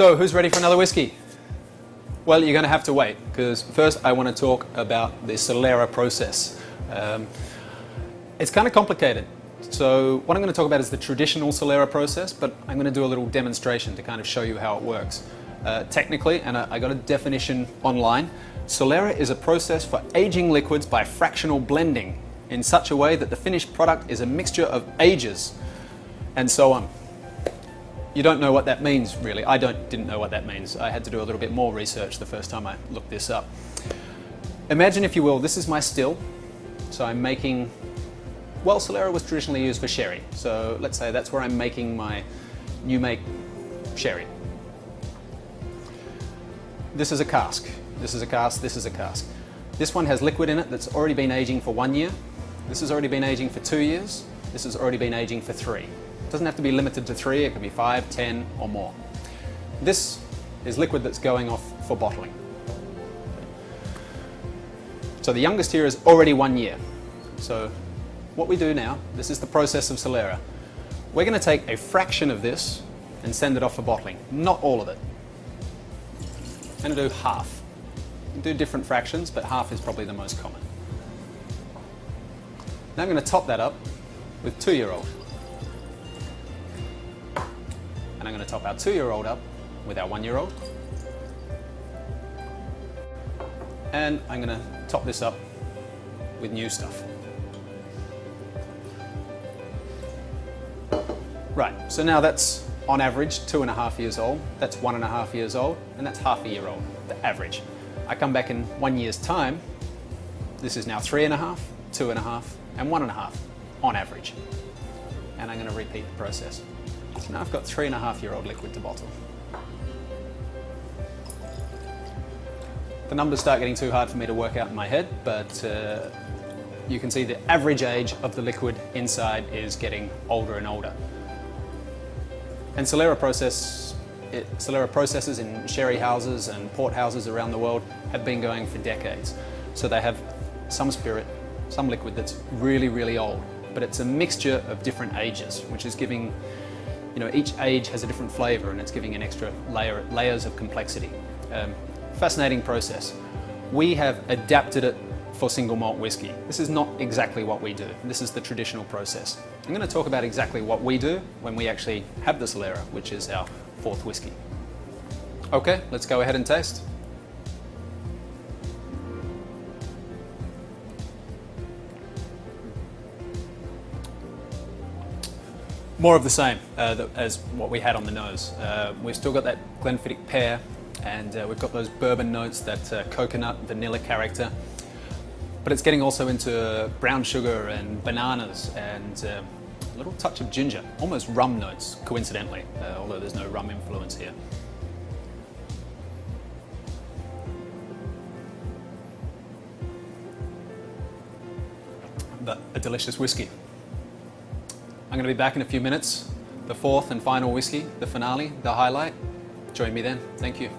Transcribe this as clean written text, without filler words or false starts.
So, who's ready for another whiskey? Well, you're going to have to wait, because first I want to talk about the Solera process. It's kind of complicated. So what I'm going to talk about is the traditional Solera process, but I'm going to do a little demonstration to kind of show you how it works. Technically, and I got a definition online, Solera is a process for aging liquids by fractional blending in such a way that the finished product is a mixture of ages, and so on. You don't know what that means, really. I didn't know what that means. I had to do a little bit more research the first time I looked this up. Imagine, if you will, this is my still. So I'm making, well, Solera was traditionally used for sherry. So let's say that's where I'm making my new make sherry. This is a cask. This is a cask. This is a cask. This one has liquid in it that's already been aging for 1 year. This has already been aging for 2 years. This has already been aging for 3. It doesn't have to be limited to 3, it can be 5, 10 or more. This is liquid that's going off for bottling. So the youngest here is already 1 year. So what we do now, this is the process of Solera. We're going to take a fraction of this and send it off for bottling. Not all of it. I'm going to do half. We do different fractions, but half is probably the most common. Now I'm going to top that up with 2-year-old. And I'm going to top our 2-year-old up with our 1-year-old. And I'm going to top this up with new stuff. Right, so now that's on average 2.5 years old, that's 1.5 years old, and that's half a year old, the average. I come back in 1 year's time, this is now 3.5, 2.5, and 1.5 on average. And I'm going to repeat the process. So now I've got 3.5-year-old liquid to bottle. The numbers start getting too hard for me to work out in my head, but you can see the average age of the liquid inside is getting older and older. And Solera processes in sherry houses and port houses around the world have been going for decades. So they have some spirit, some liquid that's really, really old, but it's a mixture of different ages, which is giving, each age has a different flavor and it's giving an extra layers of complexity. Fascinating process. We have adapted it for single malt whiskey. This is not exactly what we do. This is the traditional process. I'm going to talk about exactly what we do when we actually have the Solera, which is our 4th whiskey. Okay, let's go ahead and taste. More of the same as what we had on the nose. We've still got that Glenfiddich pear, and we've got those bourbon notes, that coconut, vanilla character. But it's getting also into brown sugar and bananas and a little touch of ginger, almost rum notes, coincidentally, although there's no rum influence here. But a delicious whiskey. I'm going to be back in a few minutes, the 4th and final whiskey, the finale, the highlight. Join me then. Thank you.